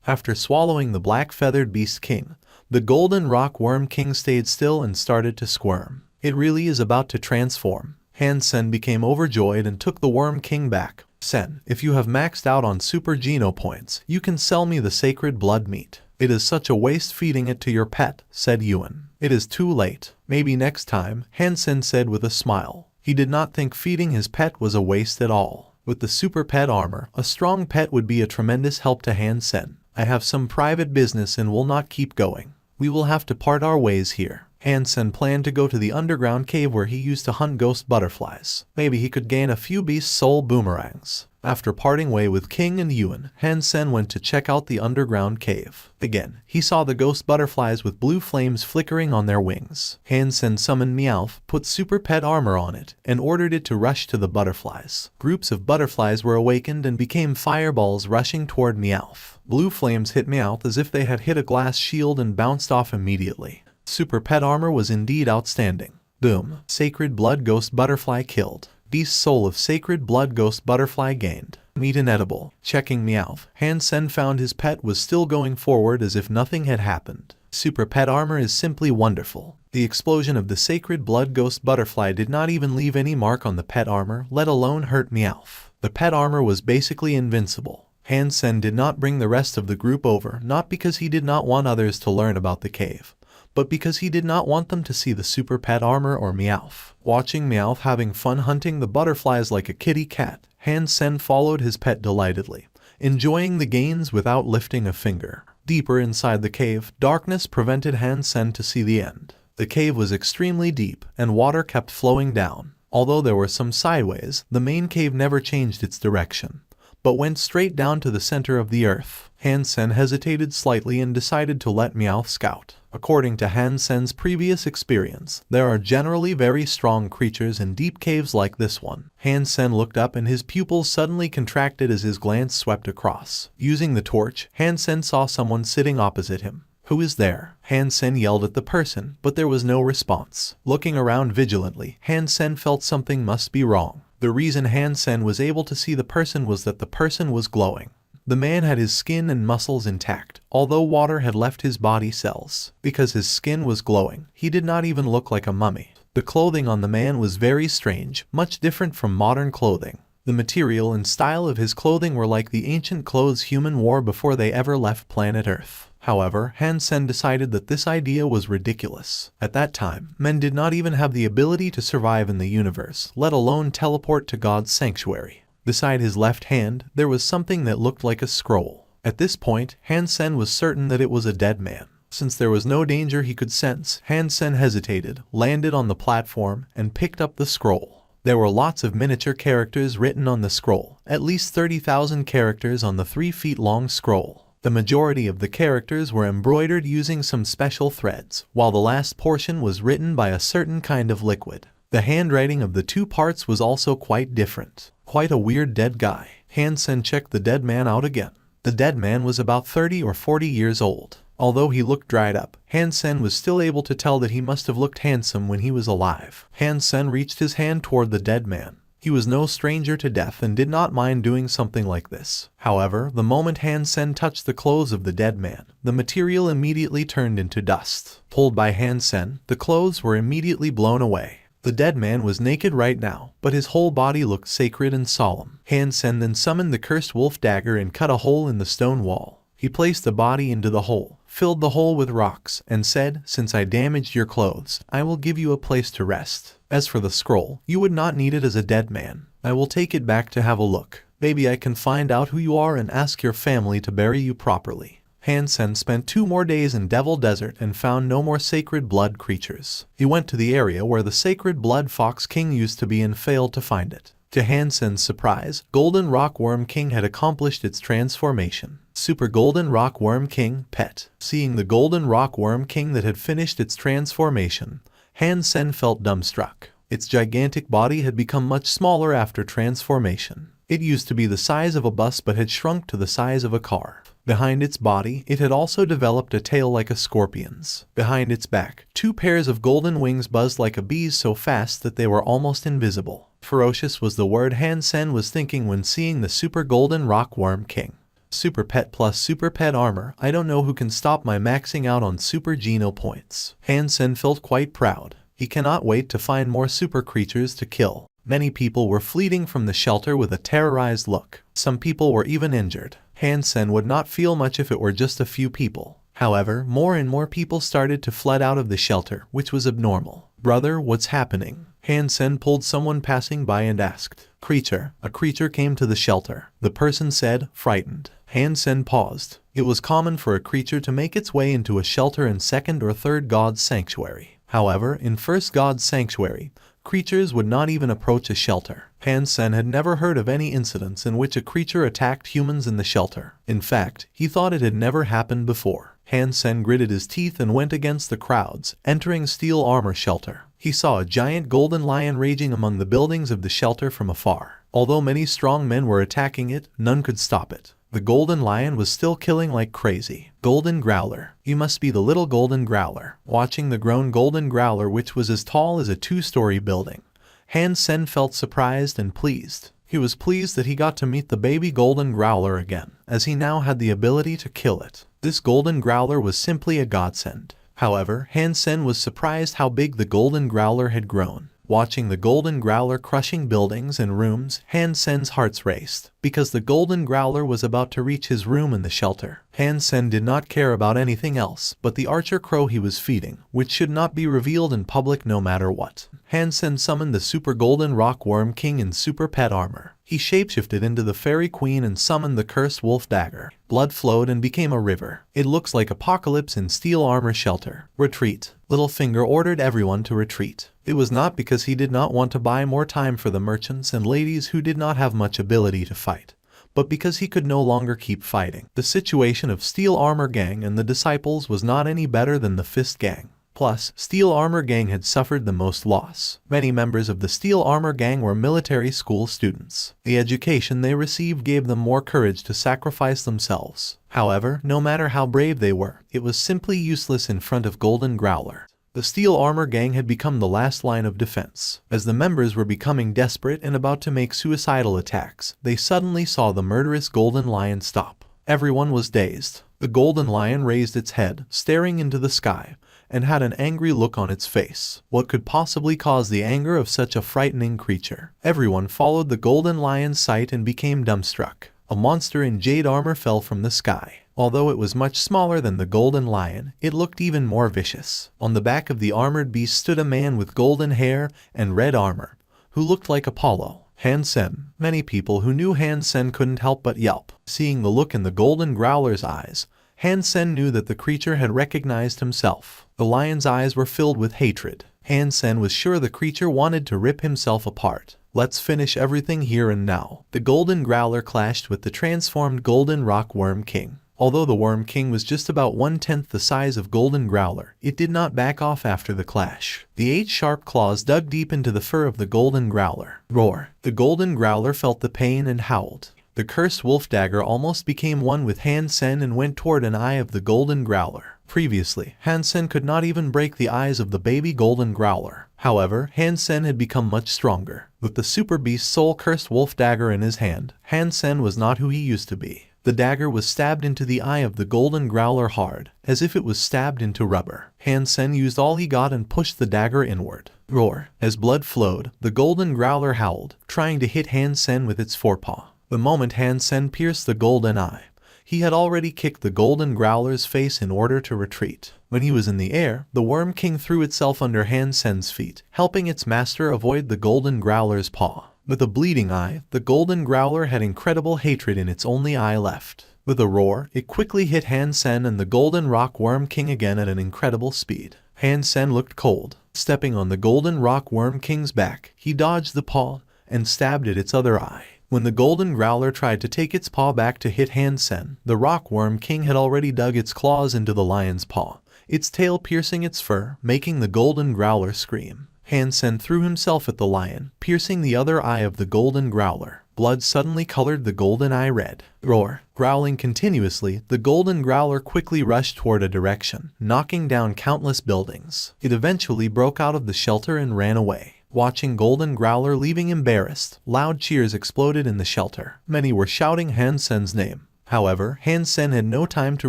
After swallowing the black feathered beast king, the golden rock worm king stayed still and started to squirm. It really is about to transform. Hansen became overjoyed and took the worm king back. Sen, if you have maxed out on super geno points, you can sell me the sacred blood meat. It is such a waste feeding it to your pet, said Yuan. It is too late. Maybe next time, Hansen said with a smile. He did not think feeding his pet was a waste at all. With the super pet armor, a strong pet would be a tremendous help to Hansen. I have some private business and will not keep going. We will have to part our ways here. Hansen planned to go to the underground cave where he used to hunt ghost butterflies. Maybe he could gain a few beast soul boomerangs. After parting way with King and Yuan, Hansen went to check out the underground cave. Again, he saw the ghost butterflies with blue flames flickering on their wings. Hansen summoned Meowth, put super pet armor on it, and ordered it to rush to the butterflies. Groups of butterflies were awakened and became fireballs rushing toward Meowth. Blue flames hit Meowth as if they had hit a glass shield and bounced off immediately. Super pet armor was indeed outstanding. Boom. Sacred blood ghost butterfly killed. Beast soul of sacred blood ghost butterfly gained. Meat inedible. Checking Meowth, Hansen found his pet was still going forward as if nothing had happened. Super pet armor is simply wonderful. The explosion of the sacred blood ghost butterfly did not even leave any mark on the pet armor, let alone hurt Meowth. The pet armor was basically invincible. Hansen did not bring the rest of the group over, not because he did not want others to learn about the cave, but because he did not want them to see the super pet armor or Meowth. Watching Meowth having fun hunting the butterflies like a kitty cat, Hansen followed his pet delightedly, enjoying the gains without lifting a finger. Deeper inside the cave, darkness prevented Hansen to see the end. The cave was extremely deep, and water kept flowing down. Although there were some sideways, the main cave never changed its direction, but went straight down to the center of the earth. Hansen hesitated slightly and decided to let Meowth scout. According to Hansen's previous experience, there are generally very strong creatures in deep caves like this one. Hansen looked up and his pupils suddenly contracted as his glance swept across. Using the torch, Hansen saw someone sitting opposite him. Who is there? Hansen yelled at the person, but there was no response. Looking around vigilantly, Hansen felt something must be wrong. The reason Hansen was able to see the person was that the person was glowing. The man had his skin and muscles intact, although water had left his body cells. Because his skin was glowing, he did not even look like a mummy. The clothing on the man was very strange, much different from modern clothing. The material and style of his clothing were like the ancient clothes humans wore before they ever left planet Earth. However, Hansen decided that this idea was ridiculous. At that time, men did not even have the ability to survive in the universe, let alone teleport to God's sanctuary. Beside his left hand, there was something that looked like a scroll. At this point, Hansen was certain that it was a dead man. Since there was no danger he could sense, Hansen hesitated, landed on the platform, and picked up the scroll. There were lots of miniature characters written on the scroll, at least 30,000 characters on the 3 feet long scroll. The majority of the characters were embroidered using some special threads, while the last portion was written by a certain kind of liquid. The handwriting of the 2 parts was also quite different. Quite a weird dead guy. Hansen checked the dead man out again. The dead man was about 30 or 40 years old. Although he looked dried up, Hansen was still able to tell that he must have looked handsome when he was alive. Hansen reached his hand toward the dead man. He was no stranger to death and did not mind doing something like this. However, the moment Hansen touched the clothes of the dead man, the material immediately turned into dust. Pulled by Hansen, the clothes were immediately blown away. The dead man was naked right now, but his whole body looked sacred and solemn. Hansen then summoned the cursed wolf dagger and cut a hole in the stone wall. He placed the body into the hole, filled the hole with rocks, and said, "Since I damaged your clothes, I will give you a place to rest. As for the scroll, you would not need it as a dead man. I will take it back to have a look. Maybe I can find out who you are and ask your family to bury you properly." Hansen spent 2 more days in Devil Desert and found no more sacred blood creatures. He went to the area where the sacred blood fox king used to be and failed to find it. To Hansen's surprise, Golden Rock Worm King had accomplished its transformation. Super Golden Rock Worm King, pet. Seeing the Golden Rock Worm King that had finished its transformation, Hansen felt dumbstruck. Its gigantic body had become much smaller after transformation. It used to be the size of a bus but had shrunk to the size of a car. Behind its body, it had also developed a tail like a scorpion's. Behind its back, 2 pairs of golden wings buzzed like a bee's so fast that they were almost invisible. Ferocious was the word Hansen was thinking when seeing the Super Golden Rock Worm King. Super Pet plus Super Pet armor. I don't know who can stop my maxing out on Super Geno points. Hansen felt quite proud. He cannot wait to find more super creatures to kill. Many people were fleeing from the shelter with a terrorized look. Some people were even injured. Hansen would not feel much if it were just a few people. However, more and more people started to flood out of the shelter, which was abnormal. Brother, what's happening? Hansen pulled someone passing by and asked. Creature. A creature came to the shelter. The person said, frightened. Hansen paused. It was common for a creature to make its way into a shelter in second or third God's sanctuary. However, in first God's sanctuary, creatures would not even approach a shelter. Hansen had never heard of any incidents in which a creature attacked humans in the shelter. In fact, he thought it had never happened before. Hansen gritted his teeth and went against the crowds, entering steel armor shelter. He saw a giant golden lion raging among the buildings of the shelter from afar. Although many strong men were attacking it, none could stop it. The golden lion was still killing like crazy. Golden Growler. You must be the little golden growler. Watching the grown golden growler, which was as tall as a two-story building, Hansen felt surprised and pleased. He was pleased that he got to meet the baby golden growler again, as he now had the ability to kill it. This golden growler was simply a godsend. However, Hansen was surprised how big the golden growler had grown. Watching the golden growler crushing buildings and rooms, Hansen's heart raced, because the golden growler was about to reach his room in the shelter. Hansen did not care about anything else but the archer crow he was feeding, which should not be revealed in public no matter what. Hansen summoned the Super Golden Rock Worm King in Super Pet armor. He shapeshifted into the Fairy Queen and summoned the cursed wolf Dagger. Blood flowed and became a river. It looks like Apocalypse in steel armor shelter. Retreat. Littlefinger ordered everyone to retreat. It was not because he did not want to buy more time for the merchants and ladies who did not have much ability to fight, but because he could no longer keep fighting. The situation of Steel Armor Gang and the Disciples was not any better than the Fist Gang. Plus, Steel Armor Gang had suffered the most loss. Many members of the Steel Armor Gang were military school students. The education they received gave them more courage to sacrifice themselves. However, no matter how brave they were, it was simply useless in front of Golden Growler. The Steel Armor Gang had become the last line of defense. As the members were becoming desperate and about to make suicidal attacks, they suddenly saw the murderous Golden Lion stop. Everyone was dazed. The Golden Lion raised its head, staring into the sky, and had an angry look on its face. What could possibly cause the anger of such a frightening creature? Everyone followed the Golden Lion's sight and became dumbstruck. A monster in jade armor fell from the sky. Although it was much smaller than the Golden Lion, it looked even more vicious. On the back of the armored beast stood a man with golden hair and red armor, who looked like Apollo. Hansen. Many people who knew Hansen couldn't help but yelp. Seeing the look in the Golden Growler's eyes, Hansen knew that the creature had recognized himself. The lion's eyes were filled with hatred. Hansen was sure the creature wanted to rip himself apart. Let's finish everything here and now. The Golden Growler clashed with the transformed Golden Rock Worm King. Although the Worm King was just about 1/10 the size of Golden Growler, it did not back off after the clash. The 8 sharp claws dug deep into the fur of the Golden Growler. Roar! The Golden Growler felt the pain and howled. The cursed wolf Dagger almost became one with Hansen and went toward an eye of the Golden Growler. Previously, Hansen could not even break the eyes of the baby Golden Growler. However, Hansen had become much stronger. With the Super Beast Soul cursed wolf Dagger in his hand, Hansen was not who he used to be. The dagger was stabbed into the eye of the Golden Growler hard, as if it was stabbed into rubber. Hansen used all he got and pushed the dagger inward. Roar! As blood flowed, the Golden Growler howled, trying to hit Hansen with its forepaw. The moment Hansen pierced the golden eye, he had already kicked the Golden Growler's face in order to retreat. When he was in the air, the Worm King threw itself under Hansen's feet, helping its master avoid the Golden Growler's paw. With a bleeding eye, the Golden Growler had incredible hatred in its only eye left. With a roar, it quickly hit Hansen and the Golden Rock Worm King again at an incredible speed. Hansen looked cold. Stepping on the Golden Rock Worm King's back, he dodged the paw and stabbed at its other eye. When the Golden Growler tried to take its paw back to hit Hansen, the Rock Worm King had already dug its claws into the lion's paw, its tail piercing its fur, making the Golden Growler scream. Hansen threw himself at the lion, piercing the other eye of the Golden Growler. Blood suddenly colored the golden eye red. Roar! Growling continuously, the Golden Growler quickly rushed toward a direction, knocking down countless buildings. It eventually broke out of the shelter and ran away. Watching Golden Growler leaving embarrassed, loud cheers exploded in the shelter. Many were shouting Hansen's name. However, Hansen had no time to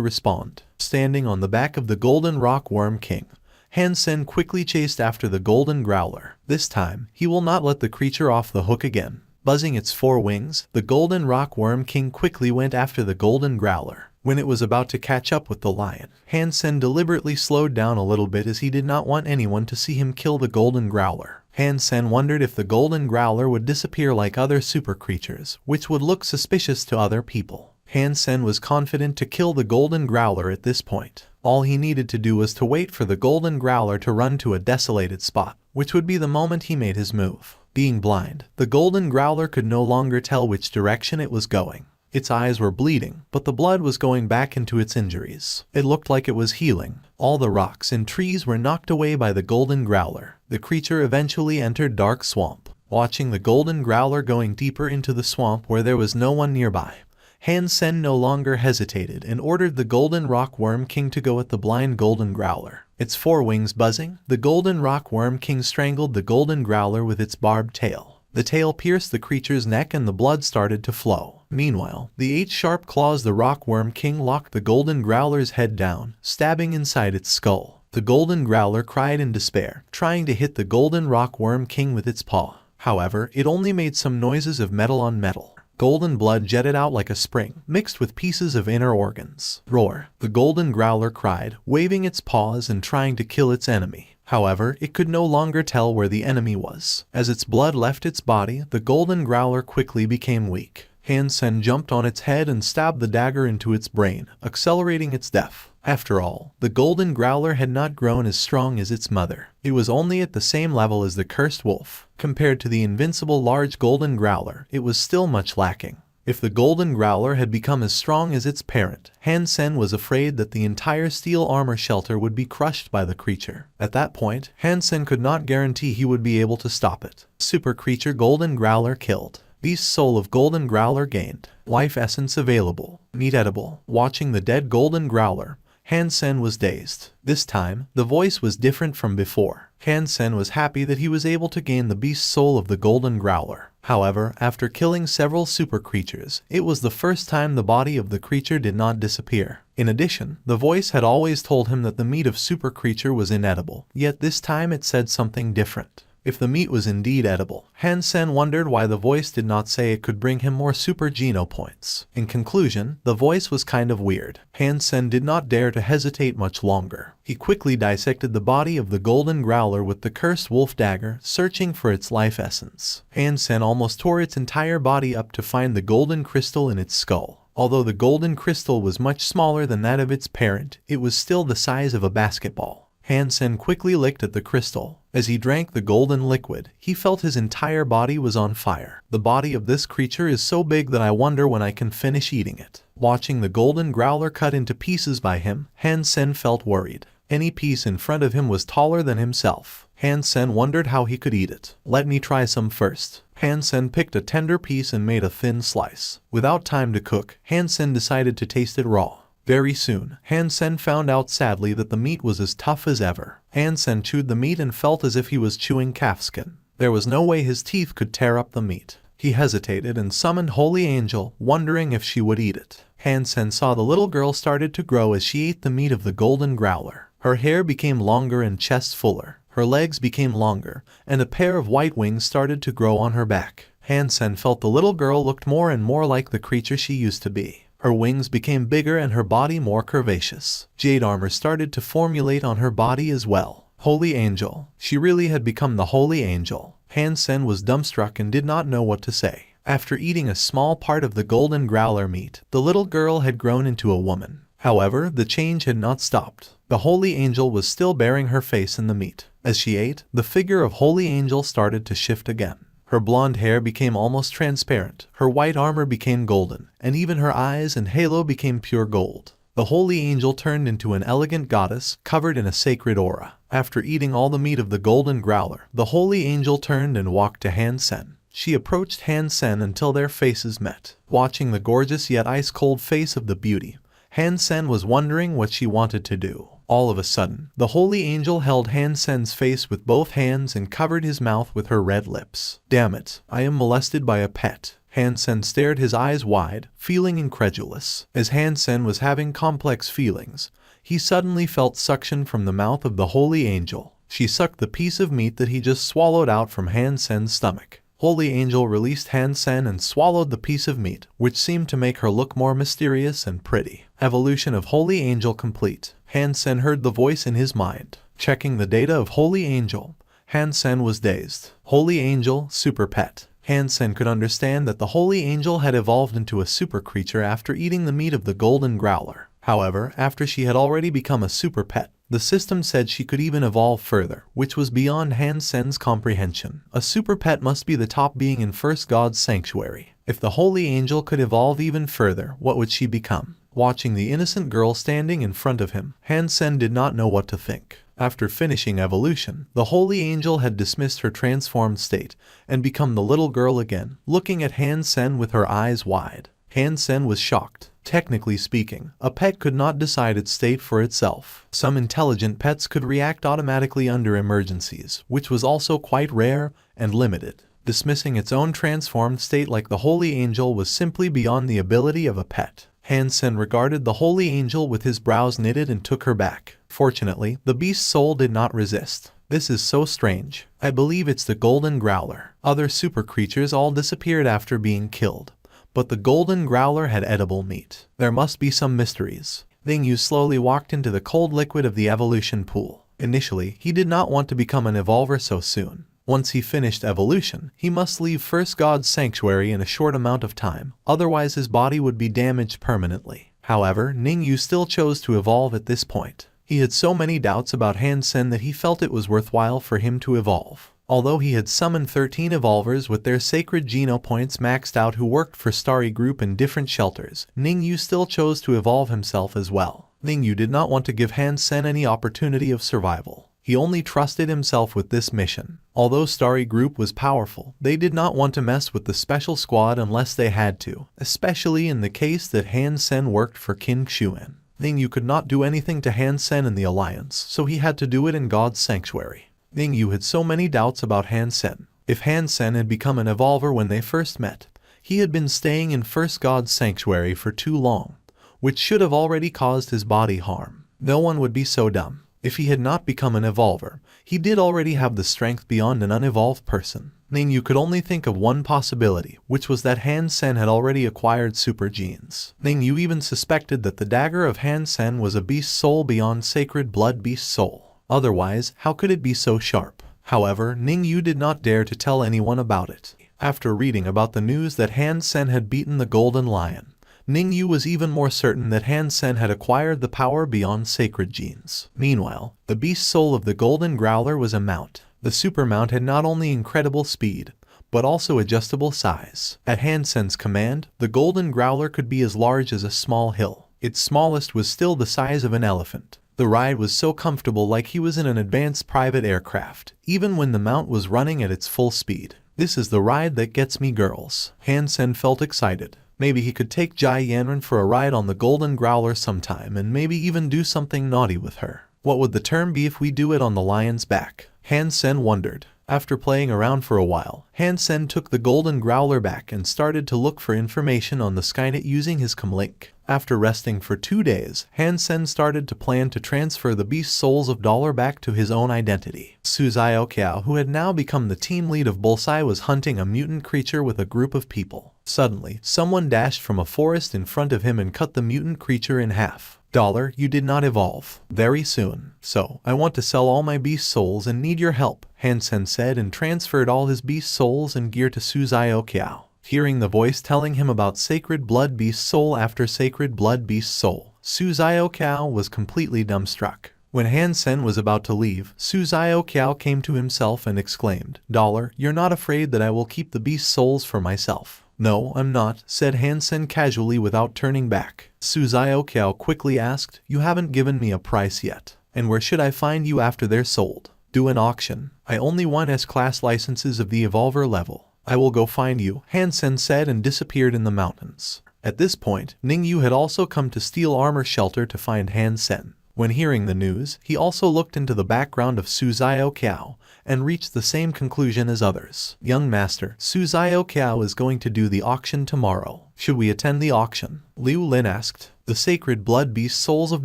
respond. Standing on the back of the Golden Rock Worm King, Hansen quickly chased after the Golden Growler. This time, he will not let the creature off the hook again. Buzzing its four wings, the Golden Rock Worm King quickly went after the Golden Growler. When it was about to catch up with the lion, Hansen deliberately slowed down a little bit as he did not want anyone to see him kill the Golden Growler. Hansen wondered if the Golden Growler would disappear like other super creatures, which would look suspicious to other people. Hansen was confident to kill the Golden Growler at this point. All he needed to do was to wait for the Golden Growler to run to a desolated spot, which would be the moment he made his move. Being blind, the Golden Growler could no longer tell which direction it was going. Its eyes were bleeding, but the blood was going back into its injuries. It looked like it was healing. All the rocks and trees were knocked away by the Golden Growler. The creature eventually entered Dark Swamp. Watching the Golden Growler going deeper into the swamp where there was no one nearby, Hansen no longer hesitated and ordered the Golden Rock Worm King to go at the blind Golden Growler. Its four wings buzzing, the Golden Rock Worm King strangled the Golden Growler with its barbed tail. The tail pierced the creature's neck and the blood started to flow. Meanwhile, the 8 sharp claws the Rock Worm King locked the Golden Growler's head down, stabbing inside its skull. The Golden Growler cried in despair, trying to hit the Golden Rock Worm King with its paw. However, it only made some noises of metal on metal. Golden blood jetted out like a spring, mixed with pieces of inner organs. Roar! The Golden Growler cried, waving its paws and trying to kill its enemy. However, it could no longer tell where the enemy was. As its blood left its body, the Golden Growler quickly became weak. Hansen jumped on its head and stabbed the dagger into its brain, accelerating its death. After all, the Golden Growler had not grown as strong as its mother. It was only at the same level as the Cursed Wolf. Compared to the invincible large Golden Growler, it was still much lacking. If the Golden Growler had become as strong as its parent, Hansen was afraid that the entire steel armor shelter would be crushed by the creature. At that point, Hansen could not guarantee he would be able to stop it. Super Creature Golden Growler killed. Beast Soul of Golden Growler gained. Life Essence available. Meat edible. Watching the dead Golden Growler, Hansen was dazed. This time, the voice was different from before. Hansen was happy that he was able to gain the beast soul of the Golden Growler. However, after killing several super creatures, it was the first time the body of the creature did not disappear. In addition, the voice had always told him that the meat of Super Creature was inedible, yet this time it said something different. If the meat was indeed edible, Hansen wondered why the voice did not say it could bring him more Super Geno points. In conclusion, the voice was kind of weird. Hansen did not dare to hesitate much longer. He quickly dissected the body of the Golden Growler with the Cursed Wolf Dagger, searching for its life essence. Hansen almost tore its entire body up to find the golden crystal in its skull. Although the golden crystal was much smaller than that of its parent, it was still the size of a basketball. Hansen quickly licked at the crystal. As he drank the golden liquid, he felt his entire body was on fire. The body of this creature is so big that I wonder when I can finish eating it. Watching the Golden Growler cut into pieces by him, Hansen felt worried. Any piece in front of him was taller than himself. Hansen wondered how he could eat it. Let me try some first. Hansen picked a tender piece and made a thin slice. Without time to cook, Hansen decided to taste it raw. Very soon, Hansen found out sadly that the meat was as tough as ever. Hansen chewed the meat and felt as if he was chewing calfskin. There was no way his teeth could tear up the meat. He hesitated and summoned Holy Angel, wondering if she would eat it. Hansen saw the little girl started to grow as she ate the meat of the Golden Growler. Her hair became longer and chest fuller. Her legs became longer, and a pair of white wings started to grow on her back. Hansen felt the little girl looked more and more like the creature she used to be. Her wings became bigger and her body more curvaceous. Jade armor started to formulate on her body as well. Holy Angel. She really had become the Holy Angel. Hansen was dumbstruck and did not know what to say. After eating a small part of the Golden Growler meat, the little girl had grown into a woman. However, the change had not stopped. The Holy Angel was still bearing her face in the meat. As she ate, the figure of Holy Angel started to shift again. Her blonde hair became almost transparent, her white armor became golden, and even her eyes and halo became pure gold. The Holy Angel turned into an elegant goddess, covered in a sacred aura. After eating all the meat of the Golden Growler, the Holy Angel turned and walked to Hansen. She approached Hansen until their faces met. Watching the gorgeous yet ice-cold face of the beauty, Hansen was wondering what she wanted to do. All of a sudden, the Holy Angel held Hansen's face with both hands and covered his mouth with her red lips. Damn it, I am molested by a pet. Hansen stared, his eyes wide, feeling incredulous. As Hansen was having complex feelings, he suddenly felt suction from the mouth of the Holy Angel. She sucked the piece of meat that he just swallowed out from Hansen's stomach. Holy Angel released Hansen and swallowed the piece of meat, which seemed to make her look more mysterious and pretty. Evolution of Holy Angel complete. Hansen heard the voice in his mind. Checking the data of Holy Angel, Hansen was dazed. Holy Angel, super pet. Hansen could understand that the Holy Angel had evolved into a super creature after eating the meat of the Golden Growler. However, after she had already become a super pet, the system said she could even evolve further, which was beyond Hansen's comprehension. A super pet must be the top being in First God's Sanctuary. If the Holy Angel could evolve even further, what would she become? Watching the innocent girl standing in front of him, Hansen did not know what to think. After finishing evolution, the Holy Angel had dismissed her transformed state and become the little girl again, looking at Hansen with her eyes wide. Hansen was shocked. Technically speaking, a pet could not decide its state for itself. Some intelligent pets could react automatically under emergencies, which was also quite rare and limited. Dismissing its own transformed state like the Holy Angel was simply beyond the ability of a pet. Hansen regarded the Holy Angel with his brows knitted and took her back. Fortunately, the beast's soul did not resist. This is so strange. I believe it's the Golden Growler. Other super creatures all disappeared after being killed, but the Golden Growler had edible meat. There must be some mysteries. Ning Yu slowly walked into the cold liquid of the evolution pool. Initially, he did not want to become an evolver so soon. Once he finished evolution, he must leave First God's Sanctuary in a short amount of time, otherwise his body would be damaged permanently. However, Ning Yu still chose to evolve at this point. He had so many doubts about Hansen that he felt it was worthwhile for him to evolve. Although he had summoned 13 evolvers with their sacred geno points maxed out who worked for Starry Group in different shelters, Ning Yu still chose to evolve himself as well. Ning Yu did not want to give Hansen any opportunity of survival. He only trusted himself with this mission. Although Starry Group was powerful, they did not want to mess with the special squad unless they had to, especially in the case that Hansen worked for King Xuan. Ning Yu could not do anything to Hansen in the Alliance, so he had to do it in God's Sanctuary. Ning Yu had so many doubts about Hansen. If Hansen had become an evolver when they first met, he had been staying in First God's Sanctuary for too long, which should have already caused his body harm. No one would be so dumb. If he had not become an evolver, he did already have the strength beyond an unevolved person. Ning Yu could only think of one possibility, which was that Hansen had already acquired super genes. Ning Yu even suspected that the dagger of Hansen was a beast soul beyond sacred blood beast soul. Otherwise, how could it be so sharp? However, Ning Yu did not dare to tell anyone about it. After reading about the news that Hansen had beaten the Golden Lion, Ning Yu was even more certain that Hansen had acquired the power beyond sacred genes. Meanwhile, the beast soul of the Golden Growler was a mount. The super mount had not only incredible speed, but also adjustable size. At Hansen's command, the Golden Growler could be as large as a small hill. Its smallest was still the size of an elephant. The ride was so comfortable, like he was in an advanced private aircraft, even when the mount was running at its full speed. This is the ride that gets me, girls. Hansen felt excited. Maybe he could take Jai Yanran for a ride on the Golden Growler sometime and maybe even do something naughty with her. What would the term be if we do it on the lion's back? Hansen wondered. After playing around for a while, Hansen took the Golden Growler back and started to look for information on the Skynet using his comlink. After resting for 2 days, Hansen started to plan to transfer the beast souls of Dollar back to his own identity. Su Xiaoqiao, who had now become the team lead of Bullseye, was hunting a mutant creature with a group of people. Suddenly, someone dashed from a forest in front of him and cut the mutant creature in half. Dollar, you did not evolve. Very soon. So, I want to sell all my beast souls and need your help, Hansen said, and transferred all his beast souls and gear to Su Xiaoqiao. Hearing the voice telling him about Sacred Blood Beast Soul after Sacred Blood Beast Soul, Su Xiaoqiao was completely dumbstruck. When Hansen was about to leave, Su Xiaoqiao came to himself and exclaimed, "Dollar, you're not afraid that I will keep the beast souls for myself?" "No, I'm not," said Hansen casually without turning back. Su Xiaoqiao quickly asked, "You haven't given me a price yet. And where should I find you after they're sold?" "Do an auction. I only want S-class licenses of the Evolver level. I will go find you," Hansen said and disappeared in the mountains. At this point, Ning Yu had also come to Steel Armor Shelter to find Hansen. When hearing the news, he also looked into the background of Su Xiaoqiao and reached the same conclusion as others. Young master, Su Xiaoqiao is going to do the auction tomorrow. Should we attend the auction? Liu Lin asked. The sacred blood beast souls of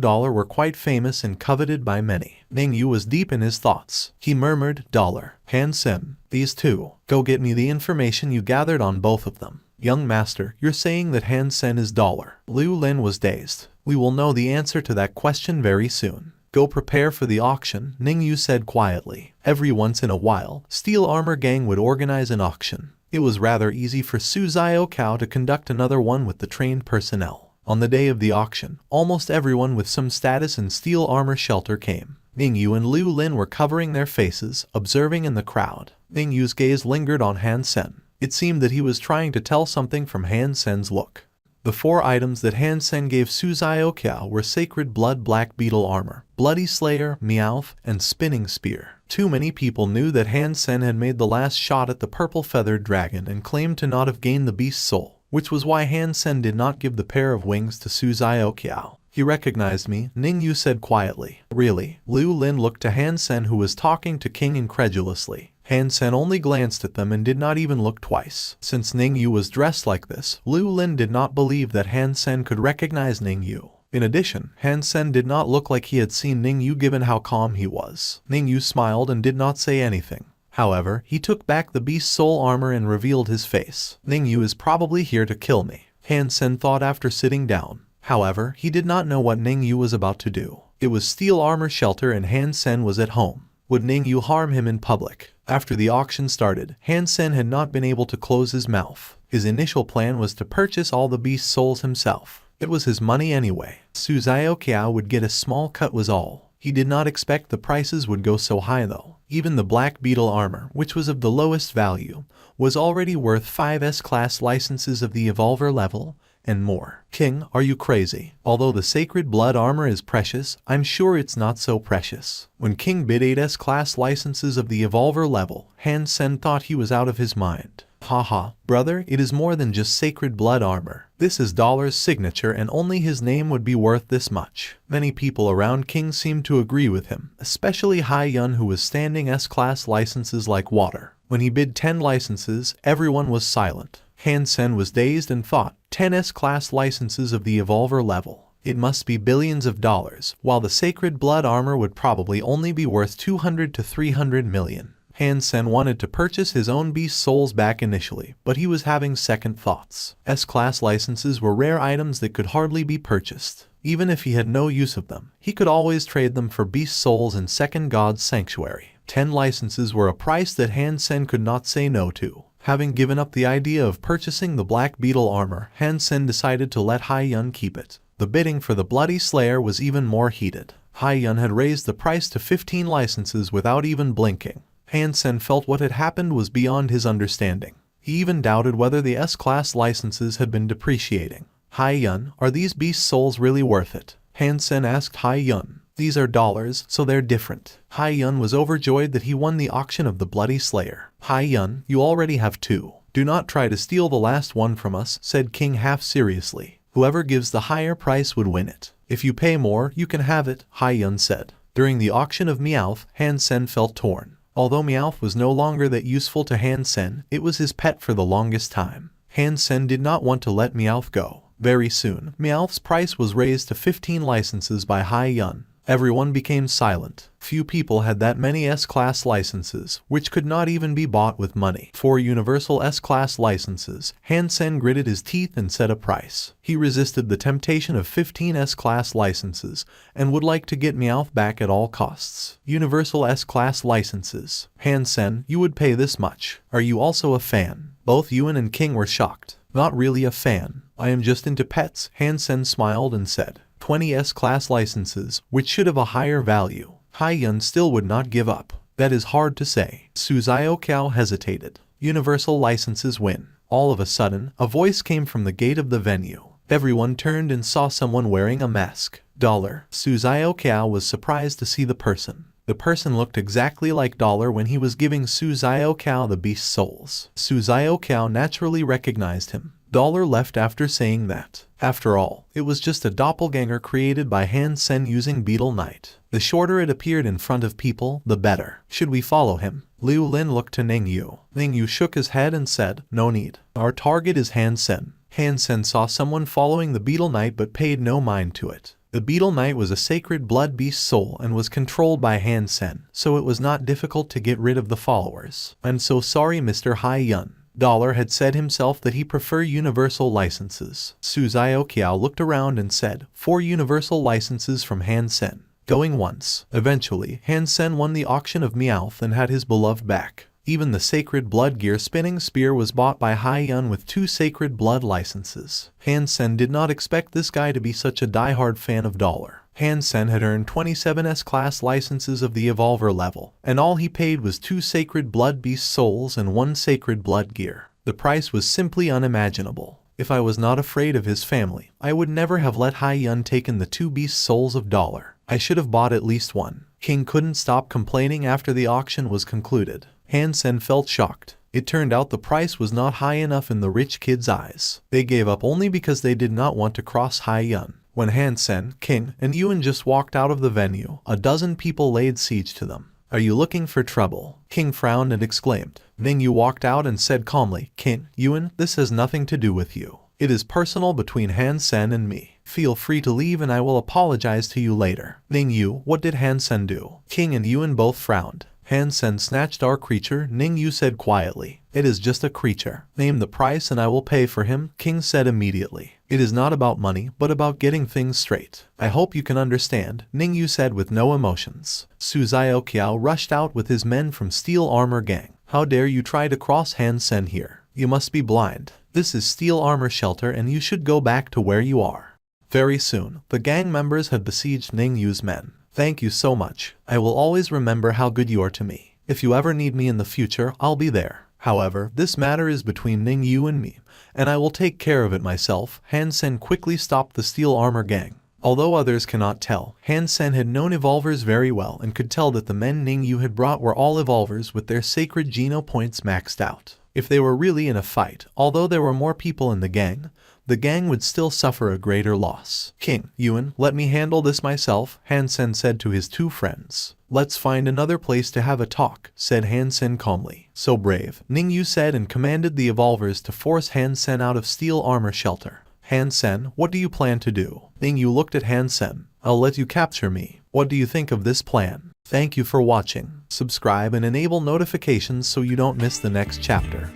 dollar were quite famous and coveted by many. Ning Yu was deep in his thoughts. He murmured, dollar, Hansen, these two. Go get me the information you gathered on both of them. Young master, you're saying that Hansen is dollar. Liu Lin was dazed. We will know the answer to that question very soon. Go prepare for the auction, Ning Yu said quietly. Every once in a while, Steel Armor Gang would organize an auction. It was rather easy for Su Xiaoqiao to conduct another one with the trained personnel. On the day of the auction, almost everyone with some status in Steel Armor Shelter came. Ning Yu and Liu Lin were covering their faces, observing in the crowd. Ning Yu's gaze lingered on Hansen. It seemed that he was trying to tell something from Hansen's look. The 4 items that Hansen gave Su Xiaoqiao were Sacred Blood Black Beetle Armor, Bloody Slayer, Meowth, and Spinning Spear. Too many people knew that Hansen had made the last shot at the purple feathered dragon and claimed to not have gained the beast's soul, which was why Hansen did not give the pair of wings to Su Xiaoqiao. He recognized me, Ning Yu said quietly. Really? Liu Lin looked to Hansen, who was talking to King incredulously. Hansen only glanced at them and did not even look twice. Since Ning Yu was dressed like this, Liu Lin did not believe that Hansen could recognize Ning Yu. In addition, Hansen did not look like he had seen Ning Yu given how calm he was. Ning Yu smiled and did not say anything. However, he took back the beast's soul armor and revealed his face. Ning Yu is probably here to kill me, Hansen thought after sitting down. However, he did not know what Ning Yu was about to do. It was Steel Armor Shelter and Hansen was at home. Would Ning Yu harm him in public? After the auction started, Hansen had not been able to close his mouth. His initial plan was to purchase all the beast souls himself. It was his money anyway. Su Xiaoqiao would get a small cut was all. He did not expect the prices would go so high though. Even the Black Beetle armor, which was of the lowest value, was already worth 5 S-class licenses of the Evolver level, and more. King, are you crazy? Although the Sacred Blood armor is precious, I'm sure it's not so precious. When King bid 8 S-class licenses of the Evolver level, Hansen thought he was out of his mind. Haha, brother, it is more than just Sacred Blood armor. This is Dollar's signature and only his name would be worth this much. Many people around King seemed to agree with him, especially Hai Yun, who was standing S-class licenses like water. When he bid 10 licenses, everyone was silent. Hansen was dazed and thought, 10 S-class licenses of the Evolver level. It must be billions of dollars, while the Sacred Blood armor would probably only be worth 200 to 300 million. Hansen wanted to purchase his own beast souls back initially, but he was having second thoughts. S-class licenses were rare items that could hardly be purchased. Even if he had no use of them, he could always trade them for beast souls in Second God's Sanctuary. 10 licenses were a price that Hansen could not say no to. Having given up the idea of purchasing the Black Beetle armor, Hansen decided to let Hai Yun keep it. The bidding for the Bloody Slayer was even more heated. Hai Yun had raised the price to 15 licenses without even blinking. Hansen felt what had happened was beyond his understanding. He even doubted whether the S-class licenses had been depreciating. Hai Yun, are these beast souls really worth it? Hansen asked Hai Yun. These are dollars, so they're different. Hai Yun was overjoyed that he won the auction of the Bloody Slayer. Hai Yun, you already have 2. Do not try to steal the last one from us, said King half seriously. Whoever gives the higher price would win it. If you pay more, you can have it, Hai Yun said. During the auction of Meowth, Hansen felt torn. Although Meowth was no longer that useful to Hansen, it was his pet for the longest time. Hansen did not want to let Meowth go. Very soon, Meowth's price was raised to 15 licenses by Hai Yun. Everyone became silent. Few people had that many S-class licenses, which could not even be bought with money. 4 universal S-class licenses. Hansen gritted his teeth and set a price. He resisted the temptation of 15 S-class licenses and would like to get Meowth back at all costs. Universal S-class licenses. Hansen, you would pay this much. Are you also a fan? Both Yuan and King were shocked. Not really a fan. I am just into pets, Hansen smiled and said. 20 S-class licenses, which should have a higher value. Hai Yun still would not give up. That is hard to say. Su Xiaoqiao hesitated. Universal licenses win. All of a sudden, a voice came from the gate of the venue. Everyone turned and saw someone wearing a mask. Dollar. Su Xiaoqiao was surprised to see the person. The person looked exactly like Dollar when he was giving Su Xiaoqiao the beast souls. Su Xiaoqiao naturally recognized him. Dollar left after saying that. After all, it was just a doppelganger created by Hansen using Beetle Knight. The shorter it appeared in front of people, the better. Should we follow him? Liu Lin looked to Ning Yu. Ning Yu shook his head and said, no need. Our target is Hansen. Hansen saw someone following the Beetle Knight but paid no mind to it. The Beetle Knight was a sacred blood beast soul and was controlled by Hansen, so it was not difficult to get rid of the followers. I'm so sorry, Mr. Hai Yun. Dollar had said himself that he preferred universal licenses. Su Xiaoqiao looked around and said, 4 universal licenses from Hansen. Going once. Eventually, Hansen won the auction of Meowth and had his beloved back. Even the sacred blood gear spinning spear was bought by Hai Yun with 2 sacred blood licenses. Hansen did not expect this guy to be such a die-hard fan of Dollar. Hansen had earned 27 S-class licenses of the Evolver level, and all he paid was 2 sacred blood beast souls and 1 sacred blood gear. The price was simply unimaginable. If I was not afraid of his family, I would never have let Hai Yun taken the 2 beast souls of Dollar. I should have bought at least 1. King couldn't stop complaining after the auction was concluded. Hansen felt shocked. It turned out the price was not high enough in the rich kids' eyes. They gave up only because they did not want to cross Hai Yun. When Hansen, King, and Yuan just walked out of the venue, a dozen people laid siege to them. Are you looking for trouble? King frowned and exclaimed. Ning Yu walked out and said calmly, King, Yuan, this has nothing to do with you. It is personal between Hansen and me. Feel free to leave and I will apologize to you later. Ning Yu, what did Hansen do? King and Yuan both frowned. Hansen snatched our creature, Ning Yu said quietly. It is just a creature. Name the price and I will pay for him, King said immediately. It is not about money, but about getting things straight. I hope you can understand, Ning Yu said with no emotions. Su Xiaoqiao rushed out with his men from Steel Armor Gang. How dare you try to cross Hansen here? You must be blind. This is Steel Armor Shelter and you should go back to where you are. Very soon, the gang members had besieged Ning Yu's men. Thank you so much. I will always remember how good you are to me. If you ever need me in the future, I'll be there. However, this matter is between Ning Yu and me, and I will take care of it myself. Hansen quickly stopped the Steel Armor Gang. Although others cannot tell, Hansen had known evolvers very well and could tell that the men Ning Yu had brought were all evolvers with their sacred Geno points maxed out. If they were really in a fight, although there were more people in the gang would still suffer a greater loss. King, Yuan, let me handle this myself, Hansen said to his 2 friends. Let's find another place to have a talk, said Hansen calmly. So brave, Ning Yu said and commanded the evolvers to force Hansen out of Steel Armor Shelter. Hansen, what do you plan to do? Ning Yu looked at Hansen. I'll let you capture me. What do you think of this plan? Thank you for watching. Subscribe and enable notifications so you don't miss the next chapter.